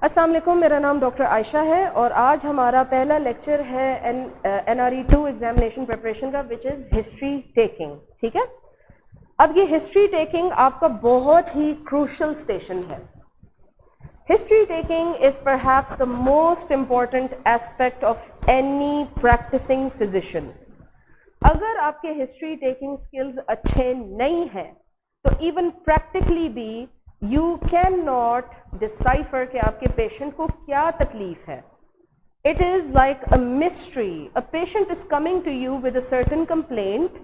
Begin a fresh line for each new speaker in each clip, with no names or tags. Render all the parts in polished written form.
السلام علیکم، میرا نام ڈاکٹر عائشہ ہے اور آج ہمارا پہلا لیکچر ہے NRE2 ایگزامینیشن پریپریشن کا وچ از ہسٹری ٹیکنگ. ٹھیک ہے، اب یہ ہسٹری ٹیکنگ آپ کا بہت ہی کروشل اسٹیشن ہے. History taking is perhaps the most important aspect of any practising physician. اگر آپ کے ہسٹری ٹیکنگ اسکلز اچھے نہیں ہیں تو ایون پریکٹیکلی بھی you cannot decipher کہ آپ کے پیشنٹ کو کیا تکلیف ہے. It is like a mystery. A patient is coming to you with a certain complaint.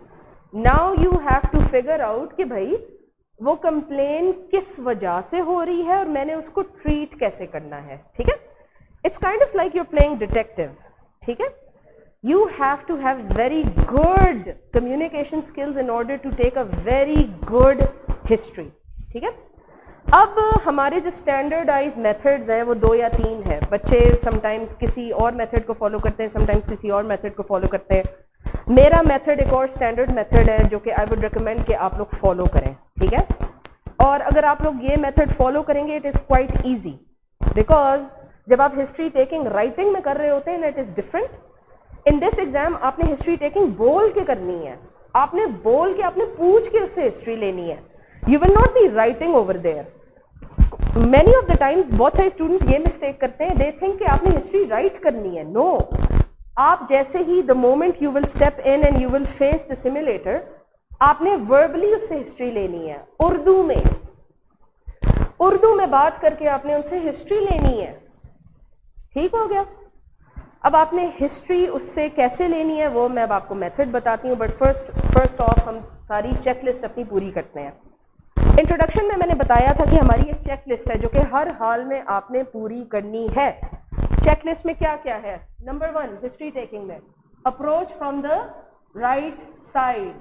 Now you have to figure out کہ بھائی وہ complaint کس وجہ سے ہو رہی ہے اور میں نے اس کو ٹریٹ کیسے کرنا ہے. ٹھیک ہے، It's kind of like you're playing detective. ٹھیک ہے، You have to have very good communication skills in order to take a very good history. ٹھیک ہے، اب ہمارے جو اسٹینڈرڈائز میتھڈز ہیں وہ 2 یا 3 ہیں. بچے سم ٹائمز کسی اور میتھڈ کو فالو کرتے ہیں، سم ٹائمز کسی اور میتھڈ کو فالو کرتے ہیں. میرا میتھڈ ایک اور اسٹینڈرڈ میتھڈ ہے جو کہ آئی وڈ ریکمینڈ کہ آپ لوگ فالو کریں. ٹھیک ہے، اور اگر آپ لوگ یہ میتھڈ فالو کریں گے it is quite easy, because جب آپ ہسٹری ٹیکنگ رائٹنگ میں کر رہے ہوتے ہیں it is different. In this exam آپ نے ہسٹری ٹیکنگ بول کے کرنی ہے. آپ نے بول کے، آپ نے پوچھ کے اس سے ہسٹری لینی ہے. You will not be writing over there. Many of the times بہت سارے اسٹوڈنٹس یہ مسٹیک کرتے ہیں، دے تھنک کہ آپ نے ہسٹری رائٹ کرنی ہے. نو، آپ جیسے ہی the moment you will step in and you will face the simulator, آپ نے وربلی اس سے ہسٹری لینی ہے. اردو میں بات کر کے آپ نے ان سے ہسٹری لینی ہے. ٹھیک ہو گیا؟ اب آپ نے ہسٹری اس سے کیسے لینی ہے وہ میں اب آپ کو میتھڈ بتاتی ہوں، بٹ فرسٹ آف ہم ساری چیک لسٹ اپنی پوری کرتے ہیں. انٹروڈکشن میں نے بتایا تھا کہ ہماری ایک چیک لسٹ ہے جو کہ ہر حال میں آپ نے پوری کرنی ہے. چیک لسٹ میں کیا کیا ہے؟ نمبر 1 ہسٹری ٹیکنگ میں approach from the right side.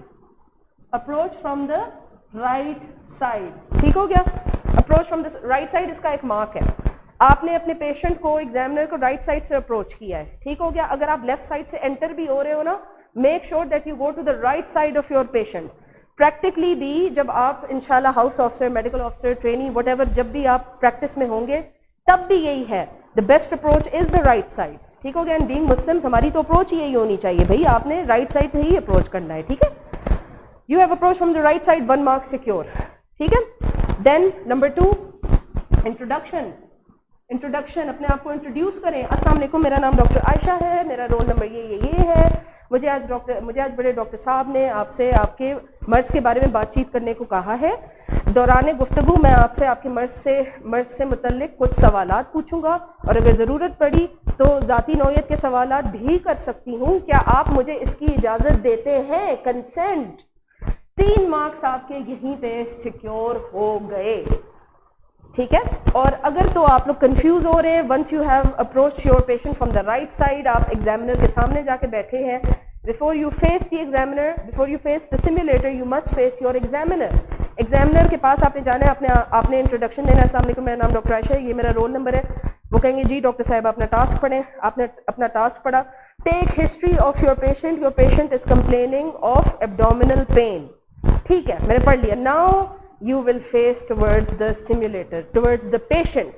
Approach from the right side. ٹھیک ہو گیا؟ Approach from the right side اس کا ایک مارک ہے. آپ نے اپنے پیشنٹ کو، ایگزامنر کو رائٹ سائڈ سے اپروچ کیا ہے. ٹھیک ہو گیا؟ اگر آپ لیفٹ سائڈ سے انٹر بھی ہو رہے ہو نا، make sure that you go to the right side of your patient. Practically بھی جب آپ انشاءاللہ house officer, medical officer, trainee whatever جب بھی آپ پریکٹس میں ہوں گے تب بھی یہی ہے، the best approach is the right side. ٹھیک ہو گیا؟ اینڈ بینگ مسلمس ہماری تو اپروچ یہی ہونی چاہیے بھائی، آپ نے رائٹ سائڈ سے ہی اپروچ کرنا ہے. ٹھیک ہے، you have approach from the right side, 1 mark secure. ٹھیک ہے، دین نمبر 2 انٹروڈکشن. انٹروڈکشن، اپنے آپ کو انٹروڈیوس کریں. السلام علیکم، میرا نام ڈاکٹر عائشہ ہے، میرا رول نمبر یہ ہے. مجھے آج بڑے ڈاکٹر صاحب نے آپ سے آپ کے مرض کے بارے میں بات چیت کرنے کو کہا ہے. دوران گفتگو میں آپ سے آپ کے مرض سے متعلق کچھ سوالات پوچھوں گا اور اگر ضرورت پڑی تو ذاتی نوعیت کے سوالات بھی کر سکتی ہوں. کیا آپ مجھے اس کی اجازت دیتے ہیں؟ کنسینٹ. 3 مارکس آپ کے یہیں پہ سیکیور ہو گئے. ٹھیک ہے، اور اگر تو آپ لوگ کنفیوز ہو رہے ہیں، once you have approach your patient from the right side, آپ ایگزامنر کے سامنے جا کے بیٹھے ہیں. Before you face the examiner, before you face the simulator, you must face your examiner. Examiner کے پاس آپ نے جانا ہے، آپ نے انٹروڈکشن دینا ہے. السلام علیکم، میرا نام ڈاکٹر عائشہ ہے، یہ میرا رول نمبر ہے. وہ کہیں گے جی ڈاکٹر صاحب اپنا ٹاسک پڑھیں. آپ نے اپنا ٹاسک پڑھا. Take history of your patient. Your patient is complaining of abdominal pain. ٹھیک ہے، میں نے پڑھ لیا. Now you will face towards the simulator, towards the patient.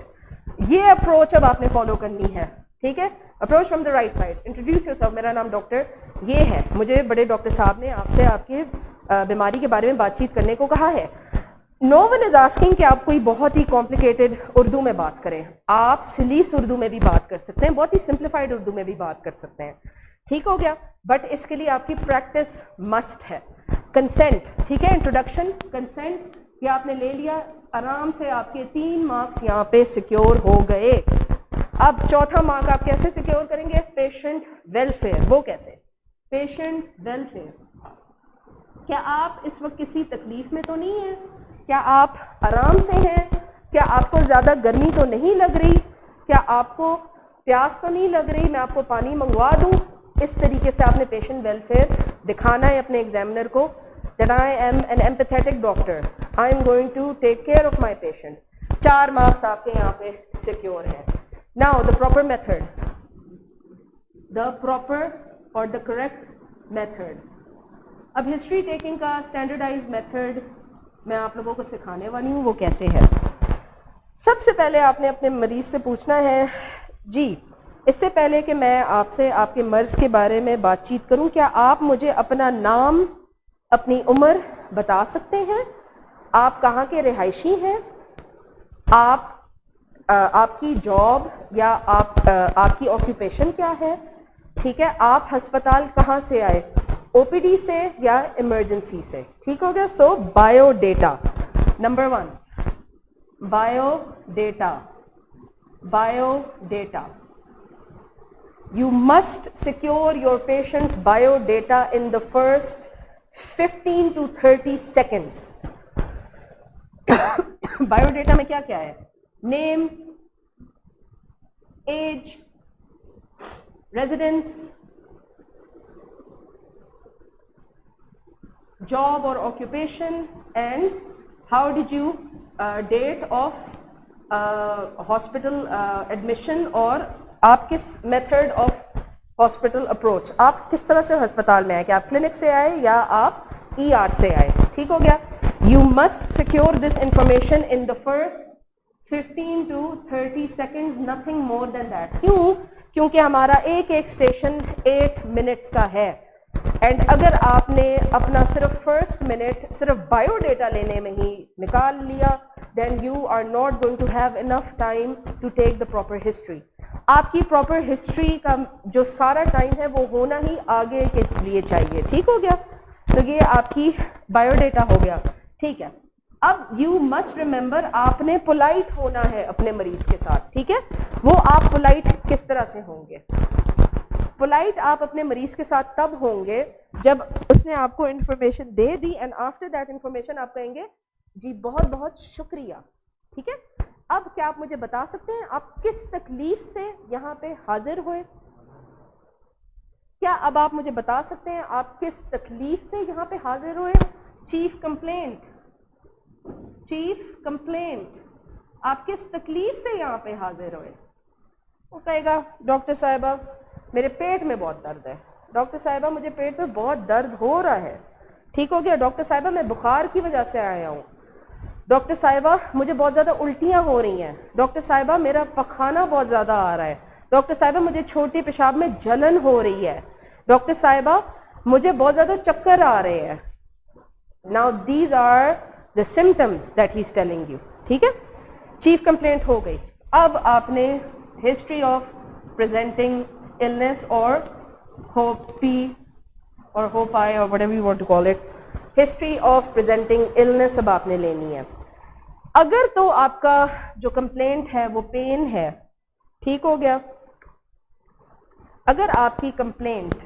یہ اپروچ اب آپ نے فالو کرنی ہے. ٹھیک ہے، approach from the right side. Introduce your self. میرا نام ڈاکٹر یہ ہے، مجھے بڑے ڈاکٹر صاحب نے آپ سے آپ کی بیماری کے بارے میں بات چیت کرنے کو کہا ہے. نو ون از آسکنگ کہ آپ کوئی بہت ہی کمپلیکیٹڈ اردو میں بات کریں. آپ سلیس اردو میں بھی بات کر سکتے ہیں، بہت ہی سمپلیفائڈ اردو میں بھی بات کر سکتے ہیں. ٹھیک ہو گیا؟ بٹ اس کے لیے آپ کی پریکٹس مسٹ ہے. کنسینٹ. ٹھیک ہے، انٹروڈکشن، کنسینٹ یہ آپ نے لے لیا. آرام سے آپ کے 3 مارکس یہاں پہ سیکیور ہو گئے. اب چوتھا مارک آپ کیسے سیکیور کریں گے؟ Patient welfare. وہ کیسے؟ Patient welfare. کیا آپ اس وقت کسی تکلیف میں تو نہیں ہیں؟ کیا آپ آرام سے ہیں؟ کیا آپ کو زیادہ گرمی تو نہیں لگ رہی؟ کیا آپ کو پیاس تو نہیں لگ رہی؟ میں آپ کو پانی منگوا دوں؟ اس طریقے سے آپ نے پیشنٹ ویلفیئر دکھانا ہے اپنے ایگزامنر کو. That I am an empathetic doctor. I am going to take care of my patient. 4 marks آپ کے یہاں پہ سیکیور ہیں. Now the proper method. The proper or the correct method. اب ہسٹری ٹیکنگ کا اسٹینڈرڈائز میتھڈ میں آپ لوگوں کو سکھانے والی ہوں، وہ کیسے ہے. سب سے پہلے آپ نے اپنے مریض سے پوچھنا ہے جی اس سے پہلے کہ میں آپ سے آپ کے مرض کے بارے میں بات چیت کروں کیا آپ مجھے اپنا نام اپنی عمر بتا سکتے ہیں؟ آپ کہاں کے رہائشی ہیں؟ آپ کی جاب یا آپ کی آکوپیشن کیا ہے؟ ٹھیک ہے، آپ ہسپتال کہاں سے آئے، او پی ڈی سے یا ایمرجنسی سے؟ ٹھیک ہو گیا. So biodata number 1، biodata. You must secure your patient's bio data in the first 15 to 30 seconds. Bio data میں کیا کیا ہے؟ Name, age, residence, job or occupation, and how did you date of hospital admission اور آپ کس method of hospital approach, آپ کس طرح سے ہسپتال میں آئے، کہ آپ کلینک سے آئے یا آپ ای آر سے آئے. ٹھیک ہو گیا. You must secure this information in the first 15 to 30 seconds, nothing more than that. کیونکہ ہمارا ایک اسٹیشن 8 منٹس کا ہے، اینڈ اگر آپ نے اپنا صرف فرسٹ منٹ صرف بایو ڈیٹا لینے میں ہی نکال لیا then you are not going to have enough time to take the proper history. آپ کی پراپر ہسٹری کا جو سارا ٹائم ہے وہ ہونا ہی آگے کے لیے چاہیے. ٹھیک ہو گیا. تو یہ آپ کی بایو ڈیٹا ہو گیا. ٹھیک ہے. اب یو مسٹ ریمبر آپ نے پولائٹ ہونا ہے اپنے مریض کے ساتھ. ٹھیک ہے. وہ آپ پولائٹ کس طرح سے ہوں گے؟ پولائٹ آپ اپنے مریض کے ساتھ تب ہوں گے جب اس نے آپ کو information they the end after that information آپ کہیں گے جی بہت بہت شکریہ. ٹھیک ہے. اب کیا آپ مجھے بتا سکتے ہیں آپ کس تکلیف سے یہاں پہ حاضر ہوئے؟ کیا اب آپ مجھے بتا سکتے ہیں آپ کس تکلیف سے یہاں پہ حاضر ہوئے؟ چیف کمپلینٹ آپ کس تکلیف سے یہاں پہ حاضر ہوئے؟ وہ کہے گا ڈاکٹر صاحبہ میرے پیٹ میں بہت درد ہے. ڈاکٹر صاحبہ مجھے پیٹ میں بہت درد ہو رہا ہے. ٹھیک ہو گیا. ڈاکٹر صاحبہ میں بخار کی وجہ سے آیا ہوں. ڈاکٹر صاحبہ مجھے بہت زیادہ الٹیاں ہو رہی ہیں. ڈاکٹر صاحبہ میرا پخانہ بہت زیادہ آ رہا ہے. ڈاکٹر صاحبہ مجھے چھوٹی پیشاب میں جلن ہو رہی ہے. ڈاکٹر صاحبہ مجھے بہت زیادہ چکر آ رہے ہیں. Now these are the symptoms that he is telling you. ٹھیک ہے. چیف کمپلینٹ ہو گئی. اب آپ نے ہسٹری آف پریزنٹنگ illness اور hope I or whatever you want to call it, history of presenting illness اب آپ نے لینی ہے. اگر تو آپ کا جو کمپلینٹ ہے وہ پین ہے. ٹھیک ہو گیا. اگر آپ کی کمپلینٹ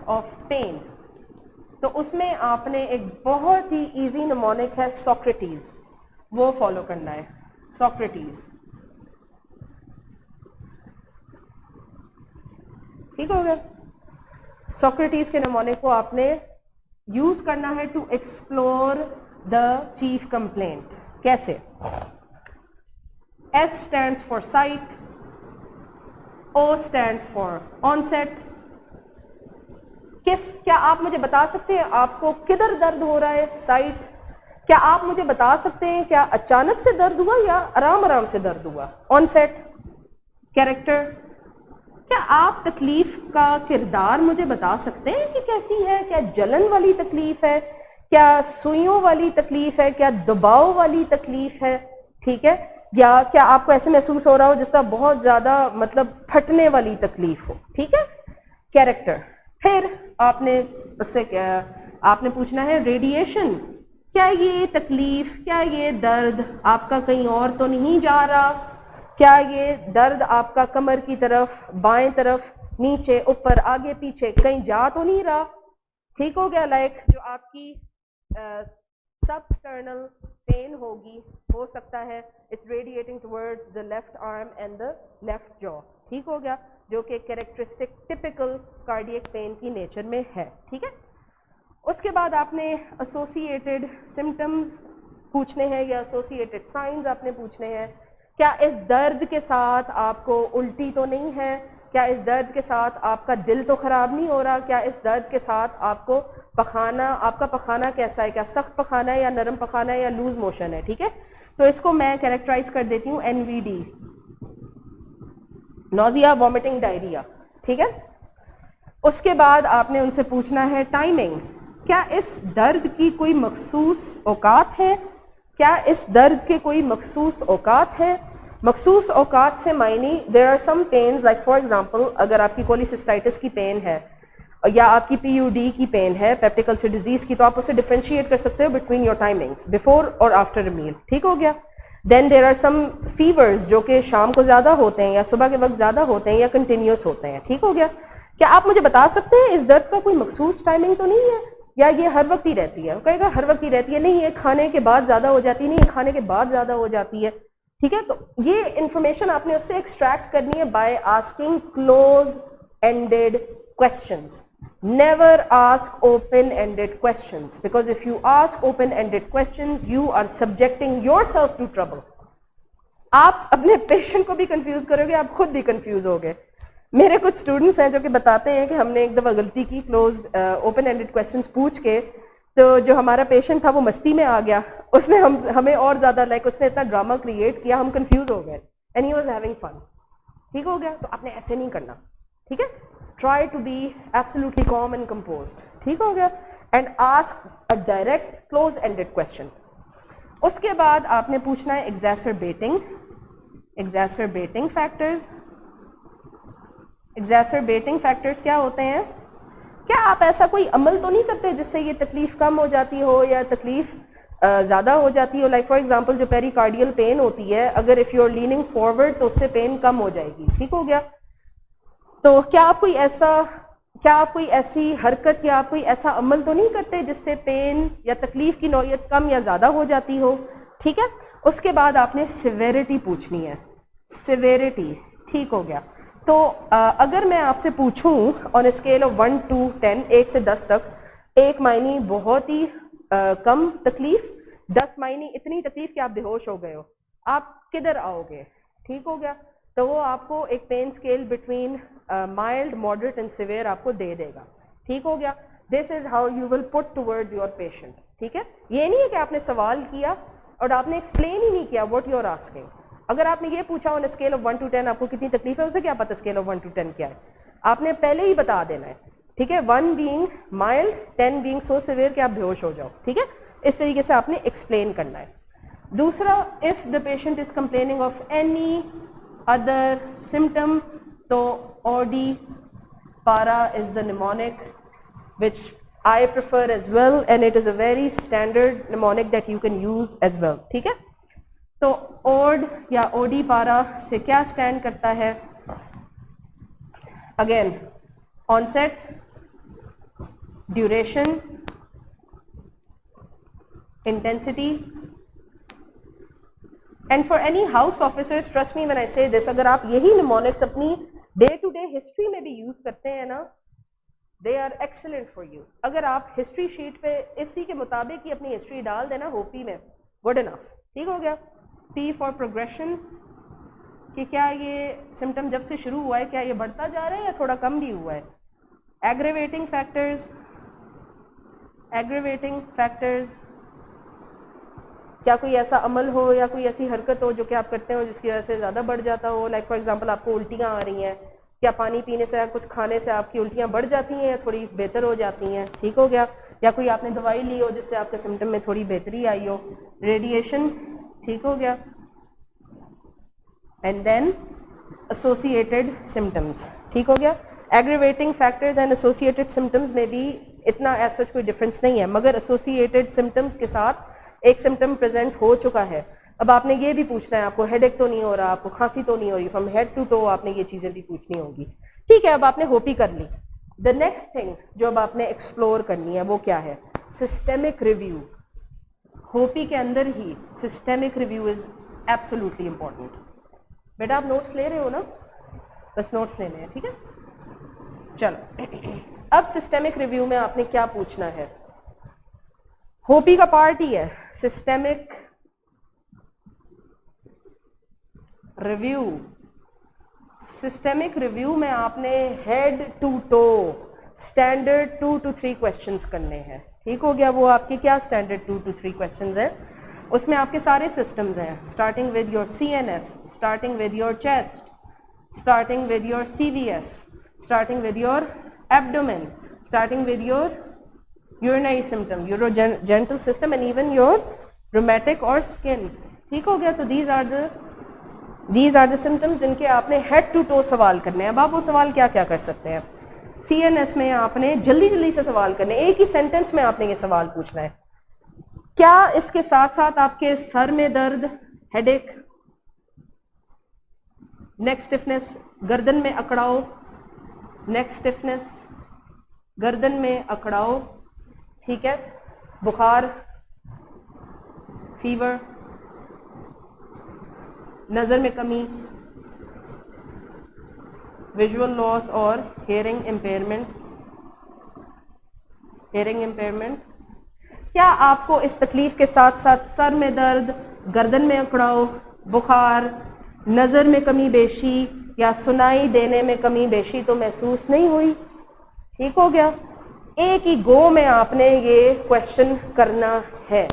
آف پین تو اس میں آپ نے ایک بہت ہی ایزی نمونک ہے سوکریٹیز، وہ فالو کرنا ہے. سوکریٹیز. ٹھیک ہو گیا. سوکریٹیز کے نمونے کو آپ نے یوز کرنا ہے to explore the chief complaint. کیسے؟ S stands for site, O stands for onset. کیا آپ مجھے بتا سکتے ہیں آپ کو کدھر درد ہو رہا ہے؟ سائٹ. کیا آپ مجھے بتا سکتے ہیں کیا اچانک سے درد ہوا یا آرام سے درد ہوا؟ آنسیٹ. کیریکٹر. کیا آپ تکلیف کا کردار مجھے بتا سکتے ہیں کہ کیسی ہے؟ کیا جلن والی تکلیف ہے؟ کیا سوئیوں والی تکلیف ہے؟ کیا دباؤ والی تکلیف ہے؟ ٹھیک ہے. یا کیا آپ کو ایسے محسوس ہو رہا ہو جس طرح بہت زیادہ مطلب پھٹنے والی تکلیف ہو؟ ٹھیک ہے. کیریکٹر. پھر آپ نے اس سے آپ نے پوچھنا ہے ریڈیشن. کیا یہ تکلیف، کیا یہ درد آپ کا کہیں اور تو نہیں جا رہا؟ کیا یہ درد آپ کا کمر کی طرف، بائیں طرف، نیچے، اوپر، آگے، پیچھے کہیں جا تو نہیں رہا؟ ٹھیک ہو گیا. لائک جو آپ کی سبسٹرنل پین ہوگی ہو سکتا ہے it's radiating towards the left arm and the left jaw. ٹھیک ہو گیا. جو کہ کیریکٹرسٹک ٹپیکل کارڈیک پین کی نیچر میں ہے. ٹھیک ہے. اس کے بعد آپ نے ایسوسیٹڈ سمٹمز پوچھنے ہیں یا ایسوسیٹڈ سائنز آپ نے پوچھنے ہیں. کیا اس درد کے ساتھ آپ کو الٹی تو نہیں ہے؟ کیا اس درد کے ساتھ آپ کا دل تو خراب نہیں ہو رہا؟ کیا اس درد کے ساتھ آپ کو پخانہ، آپ کا پخانہ کیسا ہے؟ کیا سخت پخانہ ہے یا نرم پخانہ ہے یا لوز موشن ہے؟ ٹھیک ہے. تو اس کو میں کیریکٹرائز کر دیتی ہوں NVD, نوزیا, وامٹنگ, ڈائریا. ٹھیک ہے. اس کے بعد آپ نے ان سے پوچھنا ہے ٹائمنگ. کیا اس درد کی کوئی مخصوص اوقات ہے؟ کیا اس درد کے کوئی مخصوص اوقات ہے؟ مخصوص اوقات سے معنی there are some pains like for example اگر آپ کی کولیسسٹائٹس کی پین ہے یا آپ کی PUD کی پین ہے, پیپٹک ألسر ڈیزیز کی, تو آپ اسے ڈیفرینشیٹ کر سکتے ہو بٹوین یور ٹائمنگس بفور اور آفٹر میل. ٹھیک ہو گیا. دین دیر آر سم فیورز جو کہ شام کو زیادہ ہوتے ہیں یا صبح کے وقت زیادہ ہوتے ہیں یا کنٹینیوس ہوتے ہیں. ٹھیک ہو گیا. کیا آپ مجھے بتا سکتے ہیں اس درد کا کوئی مخصوص ٹائمنگ تو نہیں ہے یا یہ ہر وقت ہی رہتی ہے؟ وہ کہے گا ہر وقت ہی رہتی ہے. نہیں, یہ کھانے کے بعد زیادہ ہو جاتی ہے. نہیں, کھانے کے بعد زیادہ ہو جاتی ہے. ٹھیک ہے. تو یہ انفارمیشن آپ نے اس سے ایکسٹریکٹ کرنی ہے by asking close ended questions. Never ask open-ended questions because if you ask open-ended questions, you are subjecting yourself to trouble. آپ اپنے پیشنٹ کو بھی کنفیوز کرو گے, آپ خود بھی کنفیوز ہوگے. میرے کچھ اسٹوڈنٹس ہیں جو کہ بتاتے ہیں کہ ہم نے ایک دفعہ غلطی کی کلوز اوپن اینڈیڈ کویسچنس پوچھ کے, تو جو ہمارا پیشنٹ تھا وہ مستی میں آ گیا, اس نے ہمیں اور زیادہ اس نے اتنا ڈرامہ کریٹ کیا, ہم کنفیوز ہو گئے. And he was having fun. ٹھیک ہو گیا. تو آپ نے ایسے نہیں کرنا. ٹھیک ہے. Try to be absolutely calm and composed. ٹھیک ہو گیا. And ask a direct close-ended question. اس کے بعد آپ نے پوچھنا ہے exacerbating factors. Exacerbating factors کیا ہوتے ہیں؟ کیا آپ ایسا کوئی عمل تو نہیں کرتے جس سے یہ تکلیف کم ہو جاتی ہو یا تکلیف زیادہ ہو جاتی ہو؟ لائک فار ایگزامپل جو پیریکارڈیل پین ہوتی ہے, اگر if you are leaning forward تو اس سے پین کم ہو جائے گی. ٹھیک ہو گیا. تو کیا آپ کوئی ایسی حرکت یا آپ کوئی ایسا عمل تو نہیں کرتے جس سے پین یا تکلیف کی نوعیت کم یا زیادہ ہو جاتی ہو؟ ٹھیک ہے. اس کے بعد آپ نے سیویرٹی پوچھنی ہے. سیویرٹی. ٹھیک ہو گیا. تو اگر میں آپ سے پوچھوں آن اسکیل آف 1 to 10, 1 سے 10 تک, 1 معنی بہت ہی کم تکلیف, 10 معنی اتنی تکلیف کہ آپ بے ہوش ہو گئے ہو, آپ کدھر آؤ گے؟ ٹھیک ہو گیا. تو وہ آپ کو ایک pain scale between mild, moderate and severe آپ کو دے دے گا. ٹھیک ہو گیا. This is how you will put towards your patient. ٹھیک ہے. یہ نہیں ہے کہ آپ نے سوال کیا اور آپ نے ایکسپلین ہی نہیں کیا واٹ یو آر آسکنگ. اگر آپ نے یہ پوچھا آن اسکیل آف 1 to 10 آپ کو کتنی تکلیف ہے, اسے کیا پتا اسکیل آف 1 to 10 کیا ہے؟ آپ نے پہلے ہی بتا دینا ہے. ٹھیک ہے. 1 being mild, 10 being so severe کہ آپ بے ہوش ہو جاؤ. ٹھیک ہے. اس طریقے سے آپ نے ایکسپلین کرنا ہے. دوسرا, if the patient is complaining of any other symptom, تو OD para is the mnemonic which I prefer as well and it is a very standard mnemonic that you can use as well. ٹھیک ہے. تو OD یا OD para سے کیا stand کرتا ہے؟ Again onset, duration, intensity. And for any house officers, trust me when I say this, اگر آپ یہی mnemonics اپنی ڈے ٹو ڈے ہسٹری میں بھی یوز کرتے ہیں نا, they are excellent for you. اگر آپ ہسٹری شیٹ پہ اسی کے مطابق ہی اپنی ہسٹری ڈال دینا ہوپی میں, good enough. ٹھیک ہو گیا. P for progression, کہ کیا یہ سمٹم جب سے شروع ہوا ہے کیا یہ بڑھتا جا رہا ہے یا تھوڑا کم بھی ہوا ہے؟ Aggravating factors, کیا کوئی ایسا عمل ہو یا کوئی ایسی حرکت ہو جو کہ آپ کرتے ہو جس کی وجہ سے زیادہ بڑھ جاتا ہو؟ لائک فار ایگزامپل آپ کو الٹیاں آ رہی ہیں, کیا پانی پینے سے یا کچھ کھانے سے آپ کی الٹیاں بڑھ جاتی ہیں یا تھوڑی بہتر ہو جاتی ہیں؟ ٹھیک ہو گیا. یا کوئی آپ نے دوائی لی ہو جس سے آپ کے سمٹم میں تھوڑی بہتری آئی ہو. ریڈیشن. ٹھیک ہو گیا. And then associated symptoms. ٹھیک ہو گیا. Aggravating factors and associated symptoms میں بھی اتنا ایز سچ کوئی ڈفرینس نہیں ہے, مگر associated symptoms کے ساتھ ایک سمٹم پریزنٹ ہو چکا ہے. اب آپ نے یہ بھی پوچھنا ہے آپ کو ہیڈ ایک تو نہیں ہو رہا, آپ کو کھانسی تو نہیں ہو رہی, فرام ہیڈ ٹو ٹو آپ نے یہ چیزیں بھی پوچھنی ہوں گی. ٹھیک ہے. اب آپ نے ہوپی کر لی. دا نیکسٹ تھنگ جو اب آپ نے ایکسپلور کرنی ہے وہ کیا ہے؟ Systemic review. ہوپی کے اندر ہی systemic review is absolutely important. بیٹا آپ نوٹس لے رہے ہو نا؟ بس نوٹس لینے ہیں. ٹھیک ہے. چلو اب سسٹمک ریویو میں آپ نے کیا پوچھنا ہے؟ ہوپی کا پارٹ ہی ہے سسٹمک ریویو. سسٹمک ریویو میں آپ نے head to toe standard 2 to 3 questions کرنے ہیں. ٹھیک ہو گیا. وہ آپ کے کیا اسٹینڈرڈ 2 to 3 questions ہیں؟ اس میں آپ کے سارے سسٹمز ہیں, starting with your CNS, starting with your chest, starting with your CVS, starting with your abdomen, starting with your urinary system, urogenital system and even your rheumatic or skin. ٹھیک ہو گیا. تو these are the symptoms جن کے آپ نے head to toe سوال کرنے ہیں. اب آپ وہ سوال کیا کیا کر سکتے ہیں؟ CNS میں آپ نے جلدی سے سوال کرنے, ایک ہی سینٹنس میں آپ نے یہ سوال پوچھنا ہے. کیا اس کے ساتھ ساتھ آپ کے سر میں درد, ہیڈ ایک, نیک اسٹفنس, گردن میں اکڑاؤ, نیک اسٹفنس, گردن میں اکڑاؤ, ٹھیک ہے, بخار, فیور, نظر میں کمی, ویژول لاس اور ہیئرنگ امپیئرمنٹ. کیا آپ کو اس تکلیف کے ساتھ ساتھ سر میں درد, گردن میں اکڑاؤ, بخار, نظر میں کمی بیشی یا سنائی دینے میں کمی بیشی تو محسوس نہیں ہوئی؟ ٹھیک ہو گیا. ایک ہی گو میں آپ نے یہ کوشچن کرنا ہے.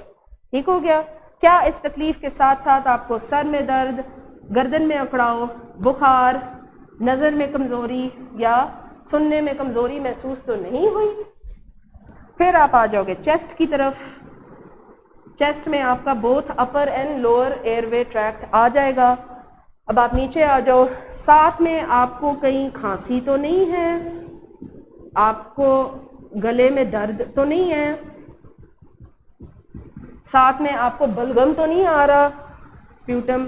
ٹھیک ہو گیا. کیا اس تکلیف کے ساتھ ساتھ آپ کو سر میں درد, گردن میں اکڑاؤ, بخار, نظر میں کمزوری یا سننے میں کمزوری محسوس تو نہیں ہوئی؟ پھر آپ آ جاؤ گے چیسٹ کی طرف. چیسٹ میں آپ کا both upper and lower airway tract آ جائے گا. اب آپ نیچے آ جاؤ. ساتھ میں آپ کو کہیں کھانسی تو نہیں ہے, آپ کو گلے میں درد تو نہیں ہے, ساتھ میں آپ کو بلغم تو نہیں آ رہا, سپیوٹم,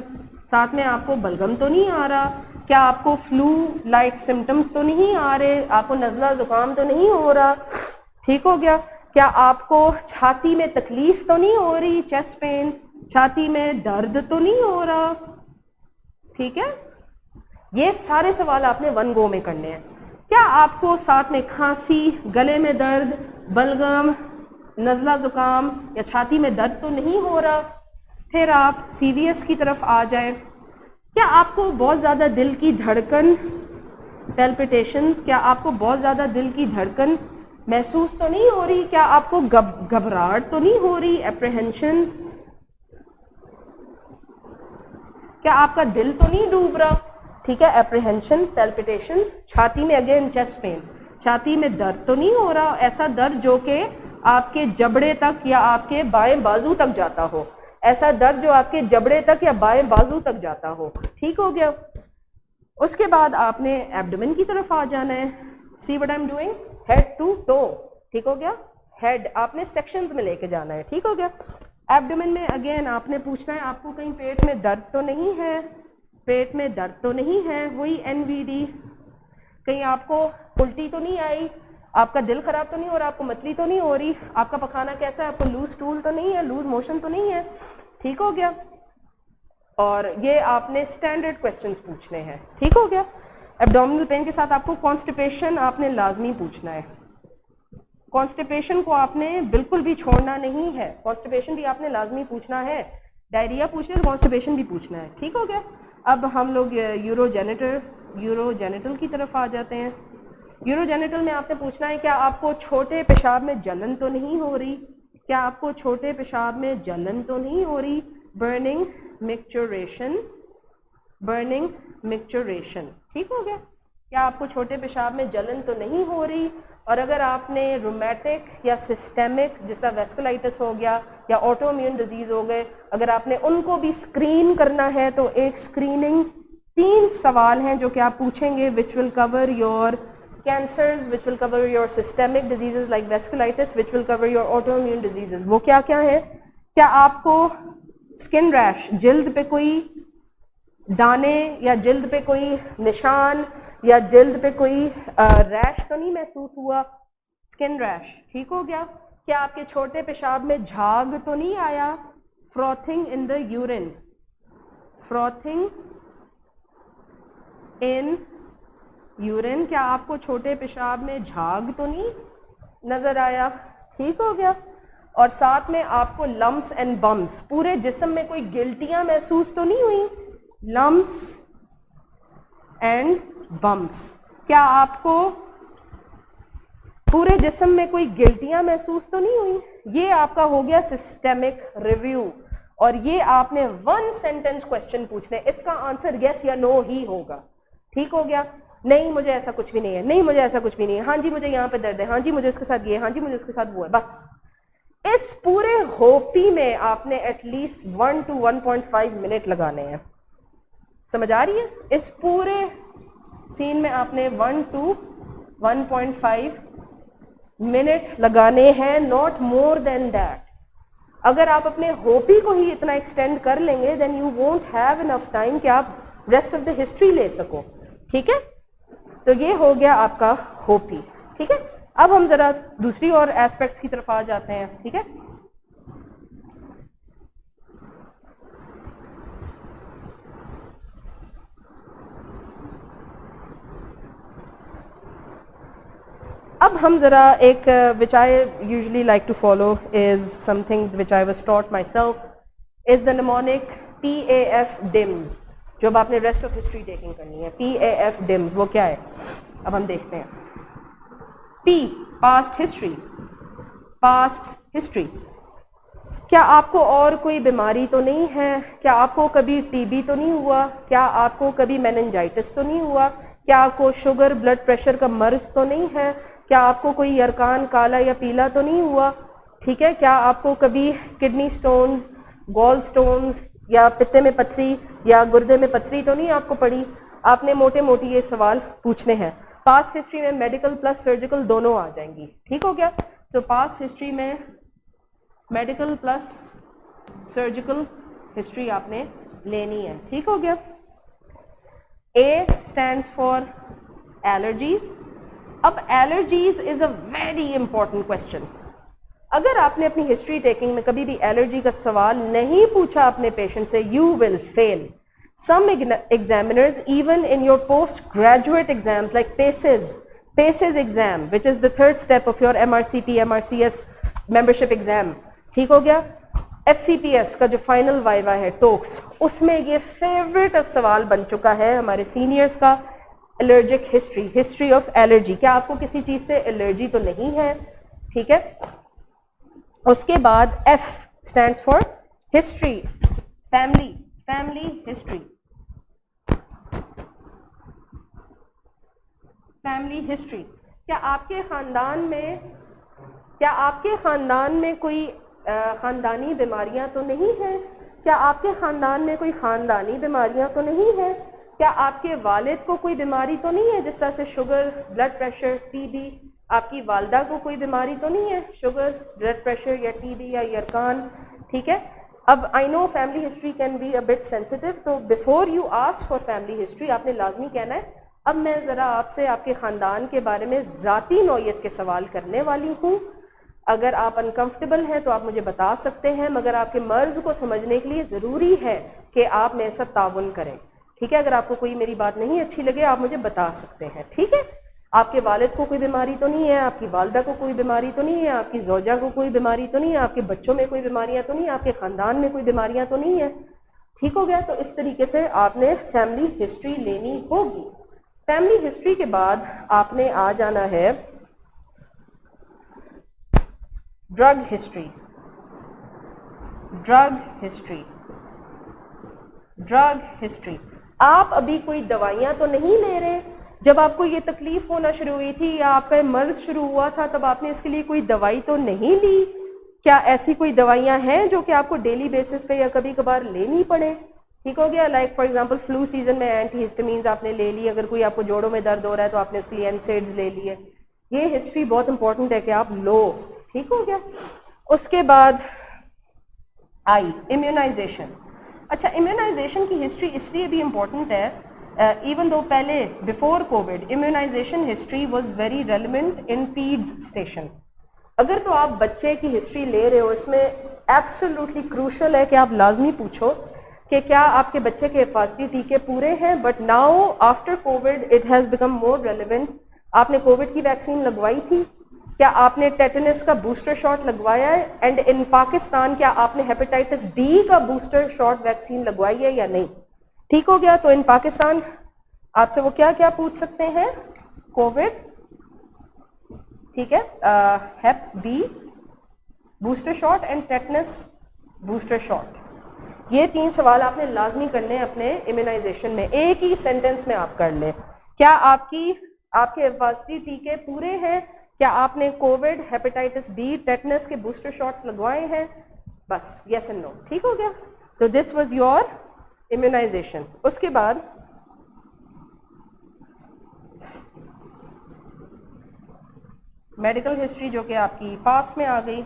ساتھ میں آپ کو بلغم تو نہیں آ رہا, کیا آپ کو فلو لائک سمٹمز تو نہیں آ رہے, آپ کو نزلہ زکام تو نہیں ہو رہا؟ ٹھیک ہو گیا. کیا آپ کو چھاتی میں تکلیف تو نہیں ہو رہی, چیسٹ پین, چھاتی میں درد تو نہیں ہو رہا؟ ٹھیک ہے. یہ سارے سوال آپ نے ون گو میں کرنے ہیں. کیا آپ کو ساتھ میں کھانسی, گلے میں درد, بلغم, نزلہ زکام یا چھاتی میں درد تو نہیں ہو رہا؟ پھر آپ CVS کی طرف آ جائیں. کیا آپ کو بہت زیادہ دل کی دھڑکن, پیلپٹیشنز, کیا آپ کو بہت زیادہ دل کی دھڑکن محسوس تو نہیں ہو رہی؟ کیا آپ کو گھبراہٹ تو نہیں ہو رہی, اپریہنشن؟ کیا آپ کا دل تو نہیں ڈوب رہا؟ ٹھیک ہے. اپریہنشن, پیلپٹیشنز, چھاتی میں اگین چیسٹ پین, چھاتی میں درد تو نہیں ہو رہا, ایسا درد جو کہ آپ کے جبڑے تک یا آپ کے بائیں بازو تک جاتا ہو, ایسا درد جو آپ کے جبڑے تک یا بائیں بازو تک جاتا ہو. ٹھیک ہو گیا. اس کے بعد آپ نے ایبڈومن کی طرف آ جانا ہے. See what I am doing, head to toe. ٹھیک ہو گیا. ہیڈ آپ نے سیکشنز میں لے کے جانا ہے. ٹھیک ہو گیا. ایبڈومن میں اگین آپ نے پوچھنا ہے آپ کو کہیں پیٹ میں درد تو نہیں ہے, پیٹ میں درد تو نہیں ہے, وہی NVD. کہیں آپ کو الٹی تو نہیں آئی, آپ کا دل خراب تو نہیں ہو رہا, آپ کو متلی تو نہیں ہو رہی, آپ کا پخانہ کیسا ہے, آپ کو لوز ٹول تو نہیں ہے, لوز موشن تو نہیں ہے. ٹھیک ہو گیا. اور یہ آپ نے اسٹینڈرڈ کوشچنز پوچھنے ہیں. ٹھیک ہو گیا. ایبڈومینل پین کے ساتھ آپ کو کانسٹیپیشن آپ نے لازمی پوچھنا ہے. کانسٹیپیشن کو آپ نے بالکل بھی چھوڑنا نہیں ہے, کانسٹیپیشن بھی آپ نے لازمی پوچھنا ہے. ڈائریا پوچھنا ہے تو کانسٹیپیشن بھی پوچھنا ہے. ٹھیک ہو گیا. اب ہم لوگ یوروجینیٹل کی طرف آ جاتے ہیں. یوروجینیٹل میں آپ نے پوچھنا ہے کیا آپ کو چھوٹے پیشاب میں جلن تو نہیں ہو رہی, کیا آپ کو چھوٹے پیشاب میں جلن تو نہیں ہو رہی, برننگ مکچوریشن, برننگ مکچوریشن. ٹھیک ہو گیا. کیا آپ کو چھوٹے پیشاب میں جلن تو نہیں ہو رہی. اور اگر آپ نے رومیٹک یا سسٹمک جس طرح ویسکولائٹس ہو گیا یا آٹو امیون ڈیزیز ہو گئے, اگر آپ نے ان کو بھی اسکرین کرنا ہے تو ایک اسکریننگ 3 سوال ہیں جو کہ آپ پوچھیں گے which will cover your cancers, which will cover your systemic diseases like vasculitis, which will cover your autoimmune diseases. وہ کیا کیا ہے؟ کیا آپ کو اسکن ریش, جلد پہ کوئی دانے یا جلد پہ کوئی نشان یا جلد پہ کوئی ریش تو نہیں محسوس ہوا, اسکن ریش. ٹھیک ہو گیا. کیا آپ کے چھوٹے پیشاب میں جھاگ تو نہیں آیا, فروتھنگ ان دا یورین, فروتھنگ ان یورین. کیا آپ کو چھوٹے پیشاب میں جھاگ تو نہیں نظر آیا؟ ٹھیک ہو گیا. اور ساتھ میں آپ کو لمپس اینڈ بمپس, پورے جسم میں کوئی گلٹیاں محسوس تو نہیں ہوئی, لمپس اینڈ بمپس. کیا آپ کو پورے جسم میں کوئی گلٹیاں محسوس تو نہیں ہوئی؟ یہ آپ کا ہو گیا سسٹمک ریویو. اور یہ آپ نے 1 سینٹنس کوشچن پوچھنا ہے، اس کا آنسر یس یا نو ہی ہوگا. ٹھیک ہو گیا؟ نہیں مجھے ایسا کچھ بھی نہیں ہے، نہیں مجھے ایسا کچھ بھی نہیں ہے، ہاں جی مجھے یہاں پہ درد ہے، ہاں جی مجھے اس کے ساتھ یہ ہے، ہاں جی مجھے اس کے ساتھ وہ ہے. بس اس پورے ہوپی میں آپ نے ایٹ لیسٹ 1 to 1.5 منٹ لگانے ہیں. سمجھ آ رہی ہے؟ اس پورے سین میں آپ نے 1 to 1.5 منٹ لگانے ہیں، ناٹ مور دین دیٹ. اگر آپ اپنے ہوپی کو ہی اتنا ایکسٹینڈ کر لیں گے then you won't have enough time کہ آپ ریسٹ آف دا ہسٹری لے سکو. ٹھیک ہے؟ تو یہ ہو گیا آپ کا ہوپی. ٹھیک ہے؟ اب ہم ذرا دوسری اور ایسپیکٹس کی طرف آ جاتے ہیں. ٹھیک ہے؟ اب ہم ذرا ایک which I usually like to follow is something which I was taught myself is the mnemonic PAF DIMS. جو اب آپ نے ریسٹ آف ہسٹری ٹیکنگ کرنی ہے PAF DIMS وہ کیا ہے اب ہم دیکھتے ہیں. P past history. Past history کیا آپ کو اور کوئی بیماری تو نہیں ہے؟ کیا آپ کو کبھی ٹی بی تو نہیں ہوا؟ کیا آپ کو کبھی میننجائٹس تو نہیں ہوا؟ کیا آپ کو شوگر بلڈ پریشر کا مرض تو نہیں ہے؟ کیا آپ کو کوئی یرکان کالا یا پیلا تو نہیں ہوا؟ ٹھیک ہے؟ کیا آپ کو کبھی کڈنی سٹونز، گال سٹونز یا پتے میں پتھری یا گردے میں پتھری تو نہیں آپ کو پڑی؟ آپ نے موٹے موٹی یہ سوال پوچھنے ہیں. پاسٹ ہسٹری میں میڈیکل پلس سرجیکل دونوں آ جائیں گی. ٹھیک ہو گیا؟ سو پاسٹ ہسٹری میں میڈیکل پلس سرجیکل ہسٹری آپ نے لینی ہے. ٹھیک ہو گیا؟ A stands for allergies. اب allergies is a very important question. اگر آپ نے اپنی ہسٹری ٹیکنگ میں کبھی بھی الرجی کا سوال نہیں پوچھا اپنے پیشنٹ سے you will fail. Some examiners even in your postgraduate exams like PACES exam which is the 3rd step of your MRCP MRCS membership exam. ٹھیک ہو گیا؟ FCPS کا جو فائنل وائوا ہے ٹوکس اس میں یہ فیوریٹ سوال بن چکا ہے ہمارے سینئرز کا allergic history. History of allergy کیا آپ کو کسی چیز سے الرجی تو نہیں ہے؟ ٹھیک ہے؟ اس کے بعد F stands for history. Family history. Family history کیا آپ کے خاندان میں کوئی خاندانی بیماریاں تو نہیں ہیں؟ کیا آپ کے خاندان میں کوئی خاندانی بیماریاں تو نہیں ہیں؟ کیا آپ کے والد کو کوئی بیماری تو نہیں ہے جس طرح سے sugar blood pressure T B? آپ کی والدہ کو کوئی بیماری تو نہیں ہے شوگر بلڈ پریشر یا ٹی بی یا یرکان؟ ٹھیک ہے؟ اب I know family history can be a bit sensitive تو before you ask for family history آپ نے لازمی کہنا ہے اب میں ذرا آپ سے آپ کے خاندان کے بارے میں ذاتی نوعیت کے سوال کرنے والی ہوں. اگر آپ انکمفرٹیبل ہیں تو آپ مجھے بتا سکتے ہیں مگر آپ کے مرض کو سمجھنے کے لیے ضروری ہے کہ آپ میرے ساتھ تعاون کریں. ٹھیک ہے؟ اگر آپ کو کوئی میری بات نہیں اچھی لگے آپ مجھے بتا سکتے ہیں. ٹھیک ہے؟ آپ کے والد کو کوئی بیماری تو نہیں ہے؟ آپ کی والدہ کو کوئی بیماری تو نہیں ہے؟ آپ کی زوجہ کو کوئی بیماری تو نہیں ہے؟ آپ کے بچوں میں کوئی بیماریاں تو نہیں ہیں؟ آپ کے خاندان میں کوئی بیماریاں تو نہیں ہیں؟ ٹھیک ہو گیا؟ تو اس طریقے سے آپ نے فیملی ہسٹری لینی ہوگی. فیملی ہسٹری کے بعد آپ نے آ جانا ہے ڈرگ ہسٹری. آپ ابھی کوئی دوائیاں تو نہیں لے رہے؟ جب آپ کو یہ تکلیف ہونا شروع ہوئی تھی یا آپ کا مرض شروع ہوا تھا تب آپ نے اس کے لیے کوئی دوائی تو نہیں لی؟ کیا ایسی کوئی دوائیاں ہیں جو کہ آپ کو ڈیلی بیسس پہ یا کبھی کبھار لینی پڑے؟ ٹھیک ہو گیا؟ Like for example flu season میں اینٹی ہسٹامینز آپ نے لے لی. اگر کوئی آپ کو جوڑوں میں درد ہو رہا ہے تو آپ نے اس کے لیے NSAIDs لے لیے. یہ ہسٹری بہت امپورٹنٹ ہے کہ آپ لو. ٹھیک ہو گیا؟ اس کے بعد آئی امیونائزیشن. اچھا امیونائزیشن کی ہسٹری اس لیے بھی امپورٹنٹ ہے ایون دو پہلے before Covid immunisation history was very relevant in pads station. اگر تو آپ بچے کی ہسٹری لے رہے ہو اس میں ایبسولوٹلی کروشل ہے کہ آپ لازمی پوچھو کہ کیا آپ کے بچے کے حفاظتی ٹیکے پورے ہیں. But now after Covid it has become more relevant. آپ نے کووڈ کی ویکسین لگوائی تھی؟ کیا آپ نے ٹیٹنس کا بوسٹر شاٹ لگوایا ہے؟ اینڈ ان پاکستان کیا آپ نے ہیپیٹائٹس بی کا بوسٹر شاٹ ویکسین لگوائی ہے یا نہیں؟ ٹھیک ہو گیا؟ تو ان پاکستان آپ سے وہ کیا کیا پوچھ سکتے ہیں؟ کووڈ، ٹھیک ہے، hep B booster shot and tetanus booster shot. یہ 3 سوال آپ نے لازمی کرنے اپنے امیونائزیشن میں، ایک ہی سینٹنس میں آپ کر لیں. کیا آپ کے حفاظتی ٹیکے پورے ہیں؟ کیا آپ نے کووڈ، ہیپیٹائٹس بی، ٹیٹنس کے بوسٹر شاٹس لگوائے ہیں؟ بس یس اینڈ نو. ٹھیک ہو گیا؟ تو دس واز یور امیونائزیشن. اس کے بعد میڈیکل ہسٹری جو کہ آپ کی پاسٹ میں آ گئی،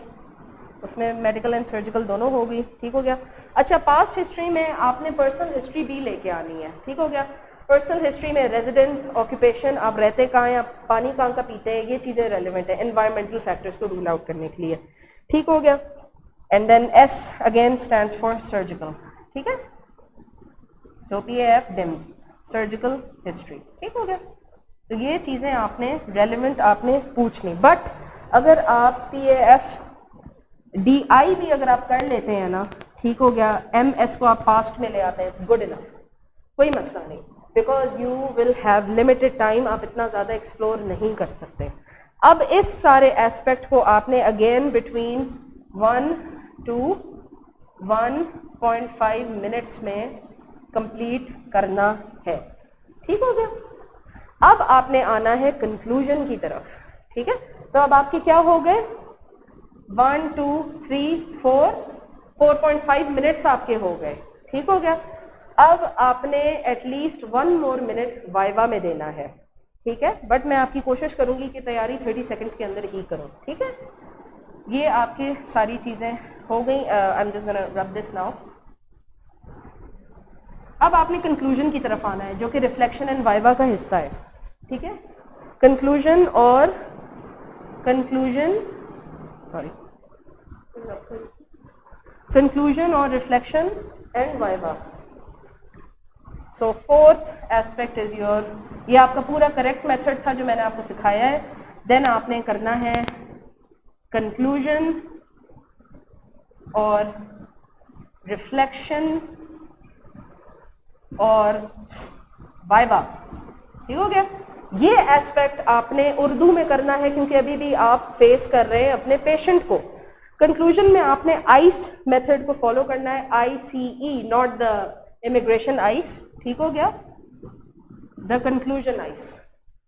اس میں میڈیکل اینڈ سرجیکل دونوں ہو گئی. ٹھیک ہو گیا؟ اچھا، پاسٹ ہسٹری میں آپ نے پرسنل ہسٹری بھی لے کے آنی ہے. ٹھیک ہو گیا؟ پرسنل ہسٹری میں ریزیڈنس، آکوپیشن، آپ رہتے کہاں ہیں، آپ پانی کہاں کا پیتے ہیں، یہ چیزیں ریلیونٹ ہیں انوائرمنٹل فیکٹرز کو رول آؤٹ کرنے کے لیے. ٹھیک ہو گیا؟ And then S again stands for surgical. ٹھیک ہے؟ سو پی اے ایف ڈیمز سرجیکل ہسٹری. ٹھیک ہو گیا؟ تو یہ چیزیں آپ نے ریلیونٹ آپ نے پوچھنی. بٹ اگر آپ پی اے ایف ڈی آئی بھی اگر آپ کر لیتے ہیں نا، ٹھیک ہو گیا، ایم ایس کو آپ پاسٹ میں لے آتے ہیں، گڈ انف، کوئی مسئلہ نہیں. Because you will have limited time, آپ اتنا زیادہ ایکسپلور نہیں کر سکتے. اب اس سارے ایسپیکٹ کو آپ نے اگین بٹوین 1 to 1.5 منٹس میں کمپلیٹ کرنا ہے. ٹھیک ہو گیا؟ اب آپ نے آنا ہے کنکلوژن کی طرف. ٹھیک ہے؟ تو اب آپ کے کیا ہو گئے؟ 1 2 3 4.5 منٹس آپ کے ہو گئے. ٹھیک ہو گیا؟ اب آپ نے at least 1 more minute viva میں دینا ہے. ٹھیک ہے؟ بٹ میں آپ کی کوشش کروں گی کہ تیاری 30 سیکنڈز کے اندر ہی کروں. ٹھیک ہے؟ یہ آپ کی ساری چیزیں ہو گئیں. آئی ایم جسٹ گونا رب دس ناؤ. اب آپ نے کنکلوژن کی طرف آنا ہے جو کہ ریفلیکشن اینڈ وائوا کا حصہ ہے. ٹھیک ہے؟ کنکلوژن اور reflection and viva. So forth aspect is your, یہ آپ کا پورا کریکٹ میتھڈ تھا جو میں نے آپ کو سکھایا ہے. دین آپ نے کرنا ہے کنکلوژن اور ریفلیکشن اور وائوا. ٹھیک ہو گیا؟ یہ ایسپیکٹ آپ نے اردو میں کرنا ہے کیونکہ ابھی بھی آپ فیس کر رہے ہیں اپنے پیشنٹ کو. کنکلوژن میں آپ نے آئس میتھڈ کو فالو کرنا ہے، ICE not the immigration ICE. ٹھیک ہو گیا؟ The conclusion ICE.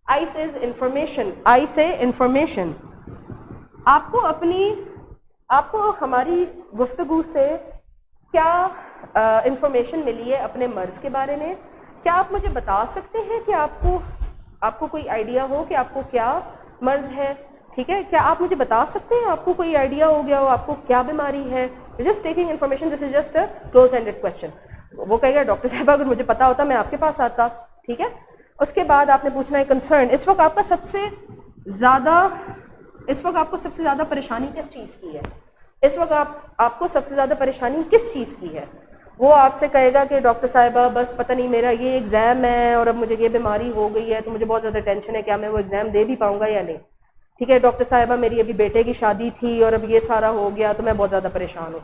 ICE is information, I say information. آپ کو ہماری گفتگو سے کیا انفارمیشن ملی ہے اپنے مرض کے بارے میں؟ کیا آپ مجھے بتا سکتے ہیں کہ آپ کو کوئی آئیڈیا ہو کہ آپ کو کیا مرض ہے؟ ٹھیک ہے؟ کیا آپ مجھے بتا سکتے ہیں آپ کو کوئی آئیڈیا ہو گیا ہو آپ کو کیا بیماری ہے؟ Just taking information, this is just a close ended question. وہ کہے گا ڈاکٹر صاحبہ اگر مجھے پتا ہوتا میں آپ کے پاس آتا. ٹھیک ہے؟ اس کے بعد آپ نے پوچھنا ہے کنسرن. اس وقت آپ کو سب سے زیادہ پریشانی کس چیز کی ہے؟ اس وقت آپ کو سب سے زیادہ پریشانی کس چیز کی ہے؟ وہ آپ سے کہے گا کہ ڈاکٹر صاحبہ بس پتہ نہیں میرا یہ ایگزام ہے اور اب مجھے یہ بیماری ہو گئی ہے تو مجھے بہت زیادہ ٹینشن ہے، کیا میں وہ ایگزام دے بھی پاؤں گا یا نہیں؟ ٹھیک ہے؟ ڈاکٹر صاحبہ میری ابھی بیٹے کی شادی تھی اور اب یہ سارا ہو گیا تو میں بہت زیادہ پریشان ہوں.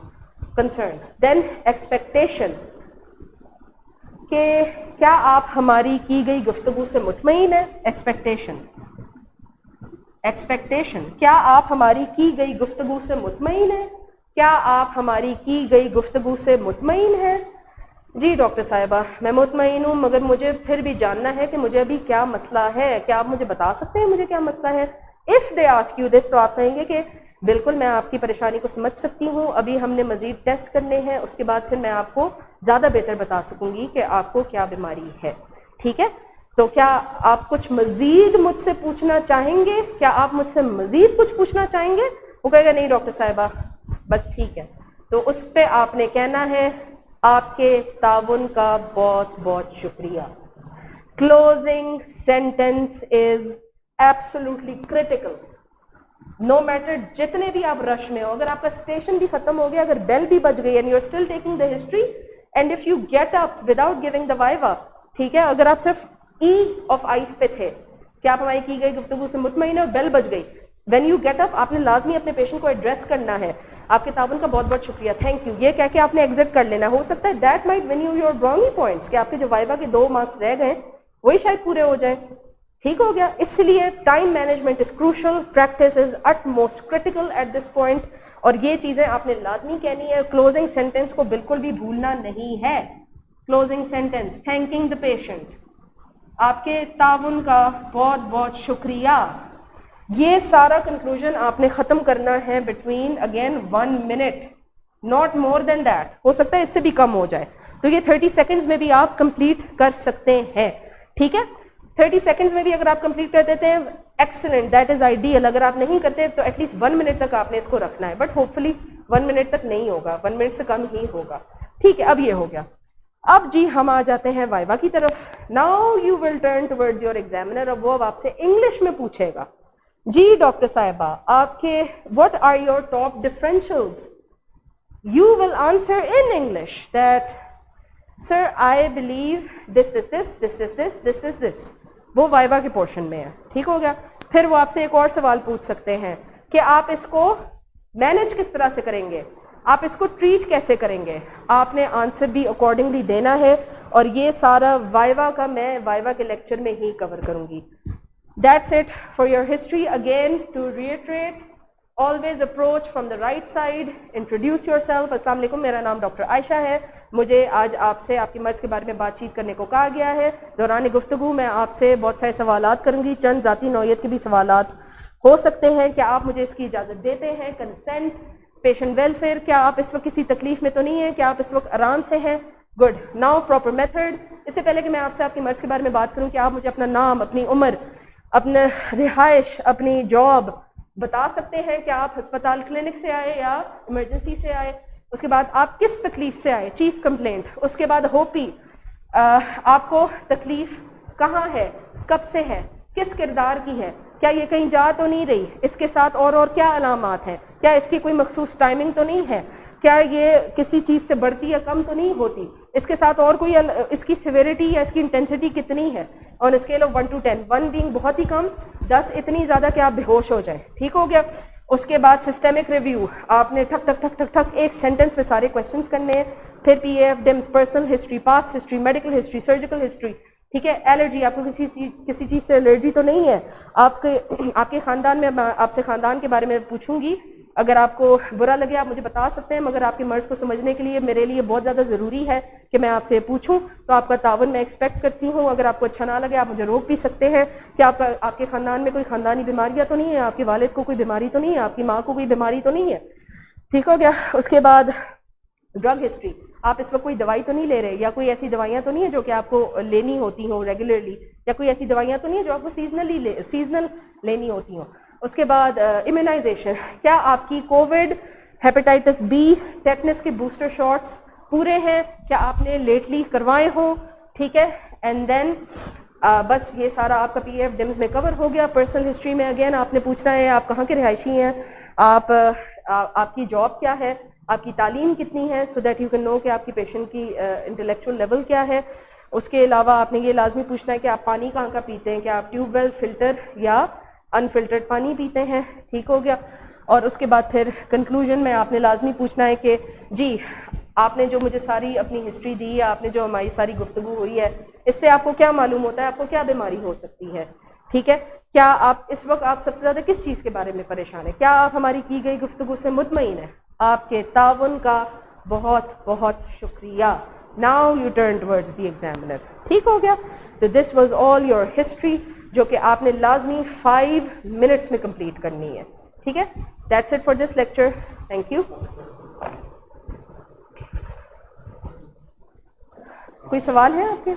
کنسرن. دین ایکسپیکٹیشن، کہ کیا آپ ہماری کی گئی گفتگو سے مطمئن ہیں؟ ایکسپیکٹیشن، کیا آپ ہماری کی گئی گفتگو سے مطمئن ہیں؟ کیا آپ ہماری کی گئی گفتگو سے مطمئن ہیں؟ جی ڈاکٹر صاحبہ میں مطمئن ہوں مگر مجھے پھر بھی جاننا ہے کہ مجھے ابھی کیا مسئلہ ہے، کیا آپ مجھے بتا سکتے ہیں مجھے کیا مسئلہ ہے؟ If they ask you this تو آپ کہیں گے کہ بالکل میں آپ کی پریشانی کو سمجھ سکتی ہوں، ابھی ہم نے مزید ٹیسٹ کرنے ہیں، اس کے بعد پھر میں آپ کو زیادہ بہتر بتا سکوں گی کہ آپ کو کیا بیماری ہے. ٹھیک ہے؟ تو کیا آپ کچھ مزید مجھ سے پوچھنا چاہیں گے؟ کیا آپ مجھ سے مزید کچھ پوچھنا چاہیں گے؟ وہ کہے گا نہیں ڈاکٹر صاحبہ بس ٹھیک ہے. تو اس پہ آپ نے کہنا ہے آپ کے تعاون کا بہت بہت شکریہ. Closing sentence is absolutely critical. No matter جتنے بھی آپ رش میں ہو، اگر آپ کا اسٹیشن بھی ختم ہو گیا، اگر بیل بھی بج گئی and you are still taking the history and if you get up without giving the viva, ٹھیک ہے، اگر آپ صرف ای آف آئس پہ تھے کہ آپ ہماری کی گئی گفتگو سے مطمئن ہے اور بیل بج گئی، وین یو گیٹ اپ آپ نے لازمی اپنے پیشنٹ کو ایڈریس کرنا ہے آپ کے تعاون کا بہت بہت شکریہ، تھینک یو، یہ کہہ کے آپ نے ایگزٹ کر لینا. ہو سکتا ہے that might one you your Barauni points, کہ آپ کے جو وائوا کے 2 مارکس رہ گئے وہی شاید پورے ہو جائیں. ٹھیک ہو گیا؟ اس لیے time management is crucial, practice is it most critical at this point. اور یہ چیزیں آپ نے لازمی کہنی ہے. کلوزنگ سینٹینس کو بالکل بھی بھولنا نہیں ہے. Closing sentence: thanking the patient, آپ کے تعاون کا بہت بہت شکریہ. یہ سارا کنکلوژن آپ نے ختم کرنا ہے between again 1 minute, not more than that. ہو سکتا ہے اس سے بھی کم ہو جائے، تو یہ 30 سیکنڈز میں بھی آپ کمپلیٹ کر سکتے ہیں. ٹھیک ہے، 30 سیکنڈز میں بھی اگر آپ کمپلیٹ کر دیتے ہیں ایکسلنٹ، دیٹ از آئیڈیل. اگر آپ نہیں کرتے تو ایٹ لیسٹ 1 منٹ تک آپ نے اس کو رکھنا ہے، بٹ ہوپ فلی 1 منٹ تک نہیں ہوگا، 1 منٹ سے کم ہی ہوگا. ٹھیک ہے، اب یہ ہو گیا. اب جی ہم آ جاتے ہیں وائوا کی طرف. Now you will turn towards your examiner. اب وہ آپ سے انگلش میں پوچھے گا، جی ڈاکٹر صاحبہ آپ کے what are your top differentials? You will answer in English that sir I believe this. وہ وائوا کے پورشن میں ہے. ٹھیک ہو گیا. پھر وہ آپ سے ایک اور سوال پوچھ سکتے ہیں کہ آپ اس کو مینج کس طرح سے کریں گے، آپ اس کو ٹریٹ کیسے کریں گے. آپ نے آنسر بھی اکارڈنگلی دینا ہے، اور یہ سارا وائوا کا میں وائوا کے لیکچر میں ہی کور کروں گی. That's it for your history. Again, to reiterate, always approach from the right side. Introduce yourself. السلام علیکم، میرا نام ڈاکٹر عائشہ ہے. مجھے آج آپ سے آپ کی مرض کے بارے میں بات چیت کرنے کو کہا گیا ہے. دوران گفتگو میں آپ سے بہت سارے سوالات کروں گی. چند ذاتی نوعیت کے بھی سوالات ہو سکتے ہیں. کیا آپ مجھے اس کی اجازت دیتے ہیں؟ کنسینٹ. پیشنٹ ویلفیئر، کیا آپ اس وقت کسی تکلیف میں تو نہیں ہیں؟ کیا آپ اس وقت آرام سے ہیں؟ گڈ. Now proper method. اس سے پہلے کہ میں آپ سے آپ کی مرض کے بارے میں بات کروں، کہ آپ مجھے اپنا نام، اپنی عمر، اپنا رہائش، اپنی جاب بتا سکتے ہیں؟ کہ آپ ہسپتال کلینک سے آئے یا ایمرجنسی سے آئے؟ اس کے بعد آپ کس تکلیف سے آئے، چیف کمپلینٹ. اس کے بعد ہوپی، آپ کو تکلیف کہاں ہے، کب سے ہے، کس کردار کی ہے، کیا یہ کہیں جا تو نہیں رہی، اس کے ساتھ اور کیا علامات ہیں، کیا اس کی کوئی مخصوص ٹائمنگ تو نہیں ہے، کیا یہ کسی چیز سے بڑھتی یا کم تو نہیں ہوتی، اس کے ساتھ اور کوئی اس کی سیویرٹی یا اس کی انٹینسٹی کتنی ہے. آن اسکیل آف 1 to 10، 1 بینگ بہت ہی کم، 10 اتنی زیادہ کہ آپ بے ہوش ہو جائیں. ٹھیک ہو گیا. اس کے بعد سسٹمک ریویو، آپ نے ٹھک ٹھک ٹھک ٹھک ٹھک ایک سینٹنس میں سارے کوشچنس کرنے ہیں. پھر پی ایف ڈیمس، personal history, past history, medical history, surgical history. ٹھیک ہے. الرجی، آپ کو کسی چیز سے الرجی تو نہیں ہے؟ آپ کے خاندان میں، آپ سے خاندان کے بارے میں پوچھوں گی. اگر آپ کو برا لگے آپ مجھے بتا سکتے ہیں، مگر آپ کی مرض کو سمجھنے کے لیے میرے لیے بہت زیادہ ضروری ہے کہ میں آپ سے پوچھوں. تو آپ کا تعاون میں ایکسپیکٹ کرتی ہوں. اگر آپ کو اچھا نہ لگے آپ مجھے روک بھی سکتے ہیں کہ آپ کے خاندان میں کوئی خاندانی بیماریاں تو نہیں ہے، آپ کے والد کو کوئی بیماری تو نہیں ہے، آپ کی ماں کو کوئی بیماری تو نہیں ہے. ٹھیک ہو گیا. اس کے بعد ڈرگ ہسٹری، آپ اس وقت کوئی دوائی تو نہیں لے رہے، یا کوئی ایسی دوائیاں تو نہیں ہیں جو کہ آپ کو لینی ہوتی ہوں ریگولرلی، یا کوئی ایسی دوائیاں تو نہیں ہیں جو آپ کو سیزنل لینی ہوتی ہوں. اس کے بعد امیونائزیشن، کیا آپ کی کووڈ، ہیپیٹائٹس بی، ٹیٹنس کے بوسٹر شاٹس پورے ہیں؟ کیا آپ نے لیٹلی کروائے ہوں؟ ٹھیک ہے. اینڈ دین بس یہ سارا آپ کا پی ایف ڈیمز میں کور ہو گیا. پرسنل ہسٹری میں اگین آپ نے پوچھنا ہے آپ کہاں کے رہائشی ہیں، آپ کی جاب کیا ہے، آپ کی تعلیم کتنی ہے، سو دیٹ یو کین نو کہ آپ کی پیشنٹ کی انٹلیکچوئل لیول کیا ہے. اس کے علاوہ آپ نے یہ لازمی پوچھنا ہے کہ آپ پانی کہاں کا پیتے ہیں، کیا آپ ٹیوب ویل، فلٹر یا انفلٹرڈ پانی پیتے ہیں. ٹھیک ہو گیا. اور اس کے بعد پھر کنکلوژن میں آپ نے لازمی پوچھنا ہے کہ جی آپ نے جو مجھے ساری اپنی ہسٹری دی ہے، آپ نے جو ہماری ساری گفتگو ہوئی ہے، اس سے آپ کو کیا معلوم ہوتا ہے، آپ کو کیا بیماری ہو سکتی ہے. ٹھیک ہے. کیا آپ اس وقت آپ سب سے زیادہ کس چیز کے بارے میں پریشان ہیں، کیا آپ ہماری کی گئی گفتگو سے مطمئن ہیں. آپ کے تعاون کا بہت بہت شکریہ. Now you turn towards the examiner. ٹھیک ہو گیا. تو this was all your history, جو کہ آپ نے لازمی 5 منٹس میں کمپلیٹ کرنی ہے. ٹھیک ہے. That's it for this lecture. Thank you. کوئی سوال ہے آپ کے؟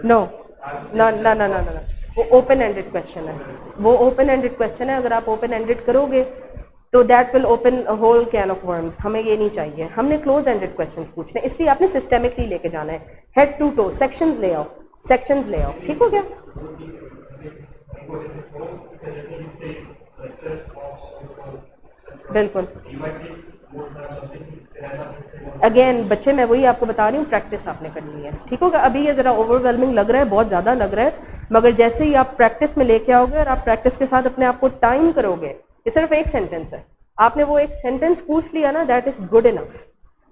نو نو نو نو نو، وہ اوپن اینڈیڈ کوشچن ہے. وہ اوپن اینڈیڈ کوشچن ہے. اگر آپ اوپن اینڈیڈ کرو گے تو that will open whole can of worms. ہمیں یہ نہیں چاہیے. ہم نے کلوز اینڈیڈ کوشچن پوچھنے، اس لیے آپ نے سسٹمکلی لے کے جانا ہے. ہیڈ ٹو ٹو سیکشنز لے آؤ، سیکشنز لے آؤ. ٹھیک ہو گیا. بالکل. اگین بچے میں وہی آپ کو بتا رہی ہوں، پریکٹس آپ نے کرنی ہے. ٹھیک ہوگا. ابھی یہ ذرا اوور ویلمنگ لگ رہا ہے، بہت زیادہ لگ رہا ہے، مگر جیسے ہی آپ پریکٹس میں لے کے آؤ گے اور آپ پریکٹس کے ساتھ اپنے آپ کو ٹائم کرو گے، یہ صرف ایک سینٹینس ہے، آپ نے وہ ایک سینٹینس پوچھ لیا نا، that is good enough,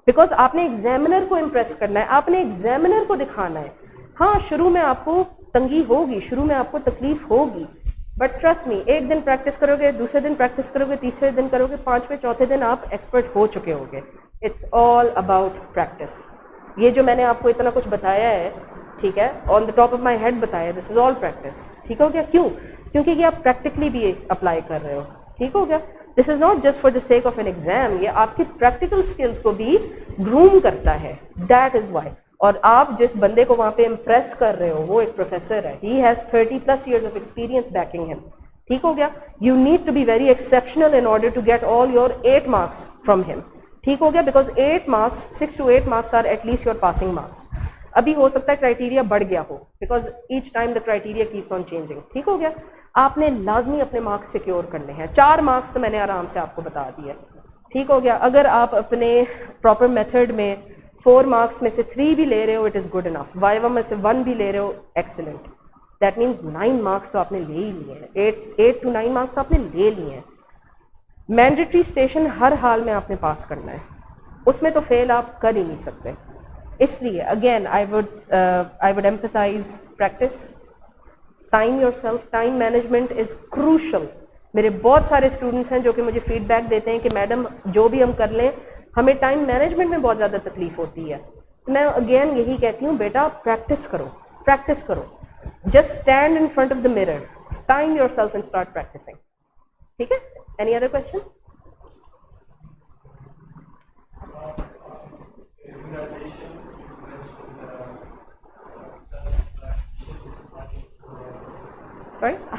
because آپ نے ایگزامنر کو امپریس کرنا ہے، آپ نے ایگزامنر کو دکھانا ہے. ہاں شروع میں آپ کو تنگی ہوگی، شروع میں آپ کو تکلیف ہوگی، بٹ ٹرسٹ می، ایک دن پریکٹس کرو گے، دوسرے دن پریکٹس کرو گے، تیسرے دن کرو گے، پانچویں چوتھے دن آپ ایکسپرٹ ہو چکے ہو گے. It's all about practice. یہ جو میں نے آپ کو اتنا کچھ بتایا ہے، ٹھیک ہے، on the top of my head بتایا، دس از آل پریکٹس. ٹھیک ہو گیا؟ کیوں؟ کیونکہ یہ آپ پریکٹیکلی بھی اپلائی کر رہے ہو. ٹھیک ہو گیا؟ This is not just for the sake of an exam, یہ آپ کی پریکٹیکل اسکلس کو بھی گروم کرتا ہے. That is why. اور آپ جس بندے کو وہاں پہ امپریس کر رہے ہو وہ ایک پروفیسر ہے، he has 30+ years of experience backing him. ٹھیک ہو گیا؟ You need to be very exceptional in order to get all your 8 marks from them. ٹھیک ہو گیا؟ Because 8 marks 6 to 8 marks are at least your passing marks. ابھی ہو سکتا ہے کرائٹیریا بڑھ گیا ہو، because each time the criteria keeps on changing. ٹھیک ہو گیا؟ آپ نے لازمی اپنے مارکس سیکیور کرنے ہیں. 4 marks تو میں نے آرام سے آپ کو بتا دیا. ٹھیک ہو گیا؟ اگر آپ اپنے پراپر میتھڈ میں 4 marks میں سے 3 بھی لے رہے ہو، it is good enough. Viva میں سے 1 بھی لے رہے ہو، ایکسلنٹ. دیٹ مینس 9 marks تو آپ نے لے ہی لیے ہیں. 8 to 9 marks آپ نے لے لیے ہیں. مینڈیٹری اسٹیشن ہر حال میں آپ نے پاس کرنا ہے، اس میں تو فیل آپ کر ہی نہیں سکتے. اس لیے again I would emphasize practice. Time yourself, time management is crucial. میرے بہت سارے اسٹوڈنٹس ہیں جو کہ مجھے فیڈ بیک دیتے ہیں کہ میڈم جو بھی ہم کر لیں ہمیں ٹائم مینجمنٹ میں بہت زیادہ تکلیف ہوتی ہے. میں اگین یہی کہتی ہوں، بیٹا پریکٹس کرو، پریکٹس کرو. Just stand in front of the mirror, time yourself and start practicing. ٹھیک ہے؟ Any other question?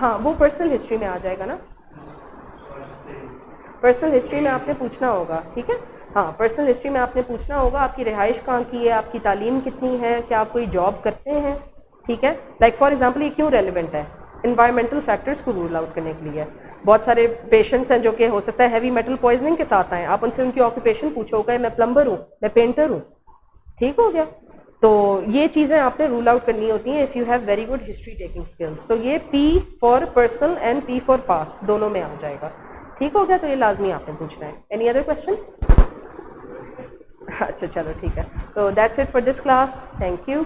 ہاں وہ پرسنل ہسٹری میں آ جائے گا نا. پرسنل ہسٹری میں آپ نے پوچھنا ہوگا. ٹھیک ہے؟ ہاں پرسنل ہسٹری میں آپ نے پوچھنا ہوگا آپ کی رہائش کہاں کی ہے، آپ کی تعلیم کتنی ہے، کیا آپ کوئی جاب کرتے ہیں. ٹھیک ہے؟ لائک فار ایگزامپل یہ کیوں ریلیونٹ ہے؟ انوائرمنٹل فیکٹرز کو رول آؤٹ کرنے کے لیے. بہت سارے پیشنٹس ہیں جو کہ ہو سکتا ہے ہیوی میٹل پوائزننگ کے ساتھ آئیں، آپ ان سے ان کی آکوپیشن پوچھو گے، میں پلمبر ہوں، میں پینٹر ہوں. ٹھیک ہو گیا؟ تو یہ چیزیں آپ نے رول آؤٹ کرنی ہوتی ہیں if you have very good history taking skills. تو یہ P for personal and P for past دونوں میں آ جائے گا. ٹھیک ہو گیا؟ تو یہ لازمی آپ نے پوچھنا ہے. Any other question? اچھا چلو ٹھیک ہے. تو that's it for this class. Thank you.